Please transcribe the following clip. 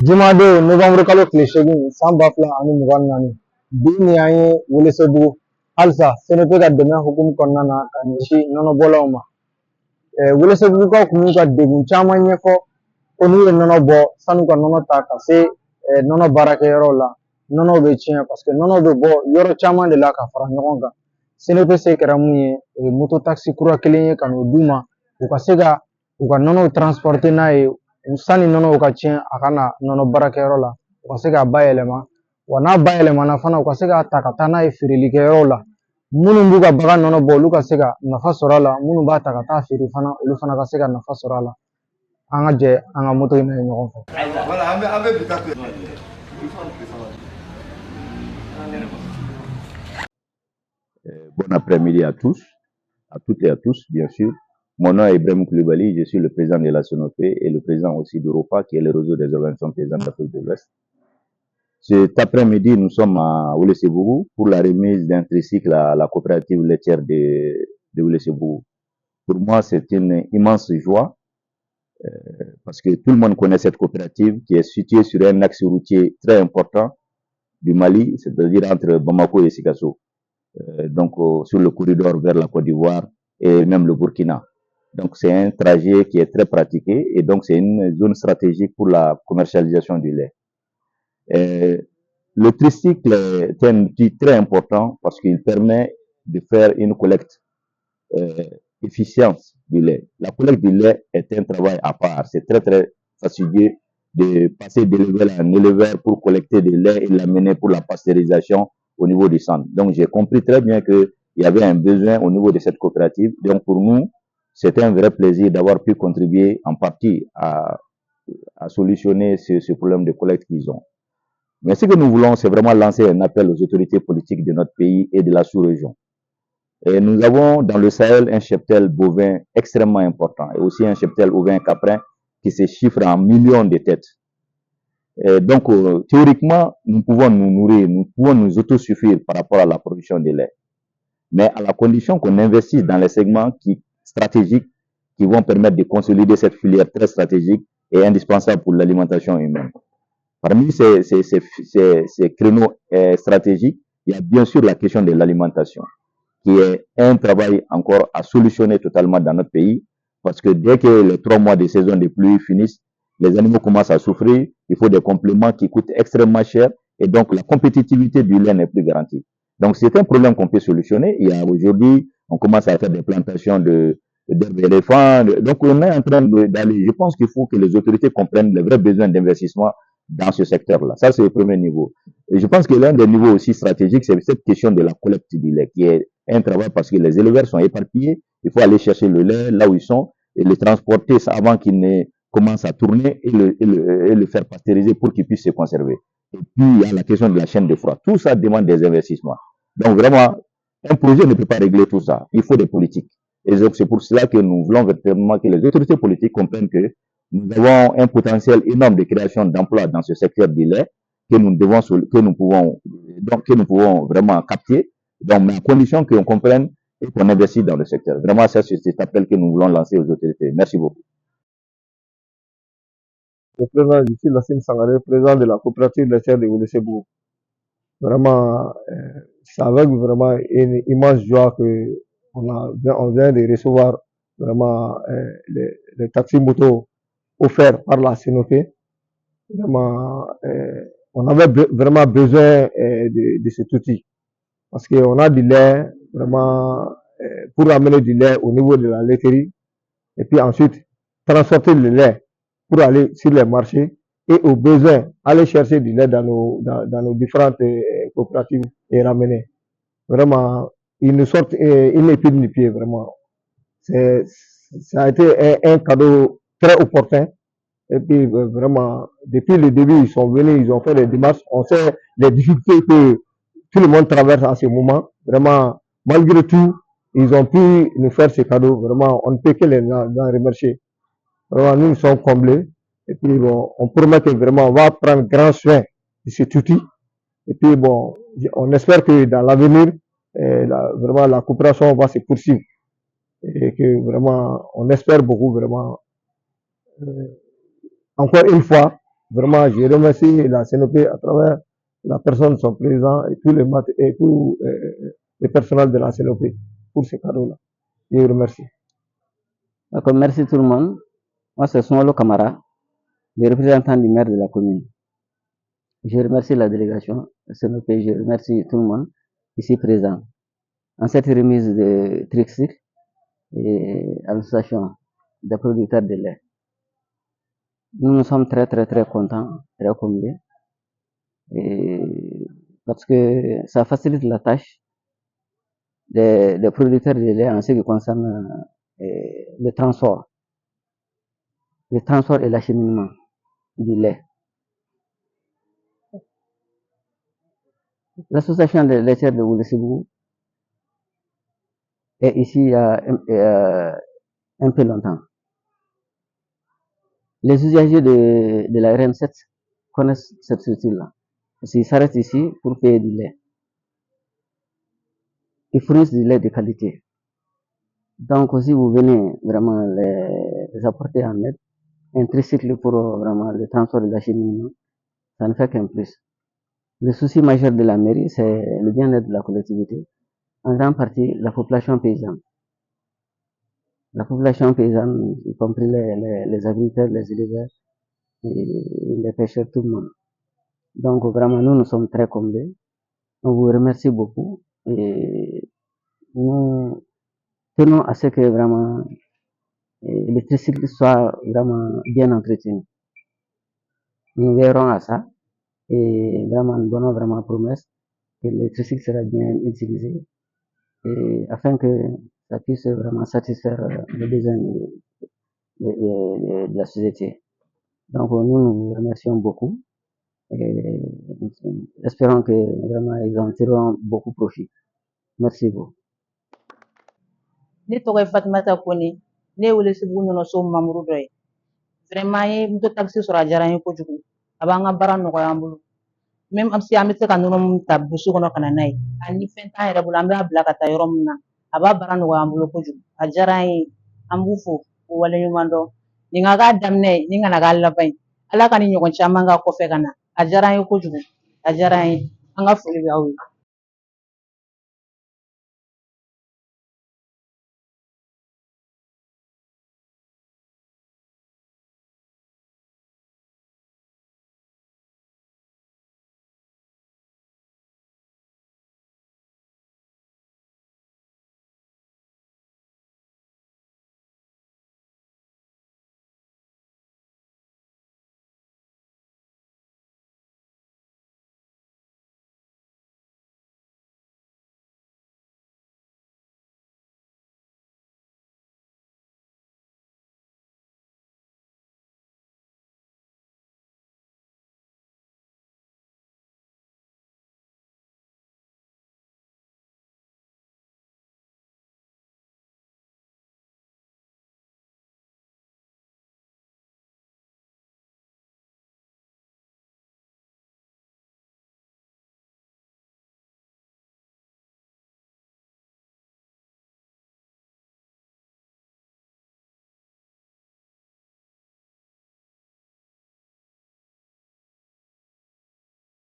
Jumadenw Novembre kalo tile 8 san 2024 bi ni an ye Welesebugu halisa CNP ka dɛmɛ hukumu kɔnɔna na ka ɲɛsin nɔnɔbɔlaw ma. Welesebugukaw kun y'u ka degun caman ɲɛfɔ ko n'u ye nɔnɔ bɔ sanu ka nɔnɔ ta ka se nɔnɔ baarakɛyɔrɔw la nɔnɔ bɛ tiɲɛ parce que nɔnɔ bɛ bɔ yɔrɔ caman de la ka fara ɲɔgɔn kan. CNPC kɛra mun ye o ye moto taxi kura kelen ye ka n'o d'u ma u ka se ka u ka nɔnɔw transporter n'a ye sani nɔnɔw ka tiɲɛ a ka na nɔnɔ baarakɛyɔrɔ la u ka se k'a bayɛlɛma wa n'a bayɛlɛmana fana u ka se k'a ta ka taa n'a ye feerelikɛyɔrɔw la minnu b'u ka bagan nɔnɔ bɔ olu ka se ka nafa sɔrɔ a la minnu b'a ta ka taa feere fana olu fana ka se ka nafa sɔrɔ a la an ka jɛ an ka moto in na ye ɲɔgɔn fɛ. Bon après-midi à tous, à toutes et à tous, bien sûr. Mon nom est Ibrahim Koulibaly, je suis le président de la SONOPE et le président aussi d'Europa, qui est le réseau des organisations paysannes d'Afrique de l'Ouest. Cet après-midi, nous sommes à Welesebugu pour la remise d'un tricycle à la coopérative laitière de Welesebugu. Pour moi, c'est une immense joie parce que tout le monde connaît cette coopérative qui est située sur un axe routier très important du Mali, c'est-à-dire entre Bamako et Sikasso. Donc sur le corridor vers la Côte d'Ivoire et même le Burkina. Donc c'est un trajet qui est très pratiqué et donc c'est une zone stratégique pour la commercialisation du lait. Le tricycle est un outil très important parce qu'il permet de faire une collecte efficiente du lait. La collecte du lait est un travail à part. C'est très très fastidieux de passer d'éleveur en éleveur pour collecter du lait et l'amener pour la pasteurisation au niveau du centre. Donc, j'ai compris très bien qu'il y avait un besoin au niveau de cette coopérative. Donc, pour nous, c'était un vrai plaisir d'avoir pu contribuer en partie à solutionner ce problème de collecte qu'ils ont. Mais ce que nous voulons, c'est vraiment lancer un appel aux autorités politiques de notre pays et de la sous-région. Et nous avons dans le Sahel un cheptel bovin extrêmement important et aussi un cheptel ovin caprin qui se chiffre en millions de têtes. Et donc, théoriquement, nous pouvons nous nourrir, nous pouvons nous autosuffire par rapport à la production de lait. Mais à la condition qu'on investisse dans les segments stratégiques qui vont permettre de consolider cette filière très stratégique et indispensable pour l'alimentation humaine. Parmi ces créneaux stratégiques, il y a bien sûr la question de l'alimentation, qui est un travail encore à solutionner totalement dans notre pays, parce que dès que les 3 mois de saison de pluie finissent, les animaux commencent à souffrir, il faut des compléments qui coûtent extrêmement cher, et donc la compétitivité du lait n'est plus garantie. Donc c'est un problème qu'on peut solutionner. Il y a aujourd'hui, on commence à faire des plantations d'herbes d'éléphants, donc on est en train d'aller, je pense qu'il faut que les autorités comprennent les vrais besoins d'investissement dans ce secteur-là. Ça, c'est le premier niveau. Et je pense que l'un des niveaux aussi stratégiques, c'est cette question de la collecte du lait, qui est un travail parce que les éleveurs sont éparpillés. Il faut aller chercher le lait là où ils sont et le transporter avant qu'il ne commence à tourner et le faire pasteuriser pour qu'il puisse se conserver. Et puis, il y a la question de la chaîne de froid. Tout ça demande des investissements. Donc, vraiment, un projet ne peut pas régler tout ça. Il faut des politiques. Et donc, c'est pour cela que nous voulons véritablement que les autorités politiques comprennent que nous avons un potentiel énorme de création d'emplois dans ce secteur du lait que nous pouvons vraiment capter. Donc, mais à condition qu'on comprenne et qu'on investisse dans le secteur. Vraiment, ça, c'est cet appel que nous voulons lancer aux autorités. Merci beaucoup. Le président ici, Lassine Sangaré, président de la coopérative laitière de Welesebugu. Vraiment, c'est avec vraiment une immense joie que on vient de recevoir vraiment les taxis motos offerts par la SONOPE. Vraiment, on avait vraiment besoin de cet outil parce qu'on a du lait vraiment pour amener du lait au niveau de la laiterie et puis ensuite transporter le lait pour aller sur les marchés et au besoin aller chercher du lait dans nos différentes coopératives et ramener. Vraiment, ils nous sortent une épine du pied, vraiment. Ça a été un cadeau très opportun. Et puis, vraiment, depuis le début, ils sont venus, ils ont fait des démarches. On sait les difficultés que tout le monde traverse en ce moment. Vraiment, malgré tout, ils ont pu nous faire ces cadeaux. Vraiment, on ne peut que les en remercier. Vraiment, nous sommes comblés. Et puis, bon, on promet que vraiment, on va prendre grand soin de cet outil. Et puis, bon, on espère que dans l'avenir, vraiment, la coopération va se poursuivre. Et que vraiment, on espère beaucoup, vraiment, encore une fois, Vraiment, je remercie la CNP à travers la personne de son président et tous les personnels de la CNP pour ce cadeau-là. Je vous remercie. D'accord, merci tout le monde. Moi, c'est Sonolo Camara, le représentant du maire de la commune. Je remercie la délégation CNP, je remercie tout le monde ici présent. En cette remise de tricycle et à l'association des producteurs de lait. Nous sommes très contents, très comblés, parce que ça facilite la tâche des producteurs de lait en ce qui concerne le transport et l'acheminement du lait. L'association des laitiers de Woulesebu est ici il y a un peu longtemps. Les usagers de la RN7 connaissent cette structure-là. Parce qu'ils s'arrêtent ici pour payer du lait. Ils fournissent du lait de qualité. Donc si vous venez vraiment les apporter en aide, un tricycle pour vraiment le transport de l'acheminement, ça ne fait qu'un plus. Le souci majeur de la mairie, c'est le bien-être de la collectivité, en grande partie la population paysanne. La population paysanne, y compris les agriculteurs, les éleveurs, et les pêcheurs, tout le monde. Donc vraiment, nous sommes très comblés. On vous remercie beaucoup et nous tenons à ce que vraiment les tricycles soient vraiment bien entretenus. Nous verrons à ça et vraiment nous donnons vraiment promesse que le tricycle sera bien utilisé et afin que ça puisse vraiment satisfaire les besoins de la société. Donc nous vous remercions beaucoup et espérons que vraiment ils en tireront beaucoup profit. Merci beaucoup. Ne tɔgɔ ye Fatumata Kone, ne ye Welesebugu nɔnɔso membre dɔ ye. Vraiment an ye moto taxi sɔrɔ a diyara an ye kojugu. A b'an ka baara nɔgɔya an bolo. Même si an bɛ se ka nɔnɔ mun ta burusi kɔnɔ ka na n'a ye, ani fɛn t'an yɛrɛ bolo an b'a bila ka taa yɔrɔ min na, a b'a baara nɔgɔya an bolo kojugu. A diyara an ye, an b'u fo k'u waleɲuman dɔn. Nin ka k'a daminɛ ye, nin kana k'a laban ye. Ala ka ni ɲɔgɔn caman k'a kɔfɛ ka na. A diyara an ye kojugu, a diyara an ye. An ka foli b'aw ye.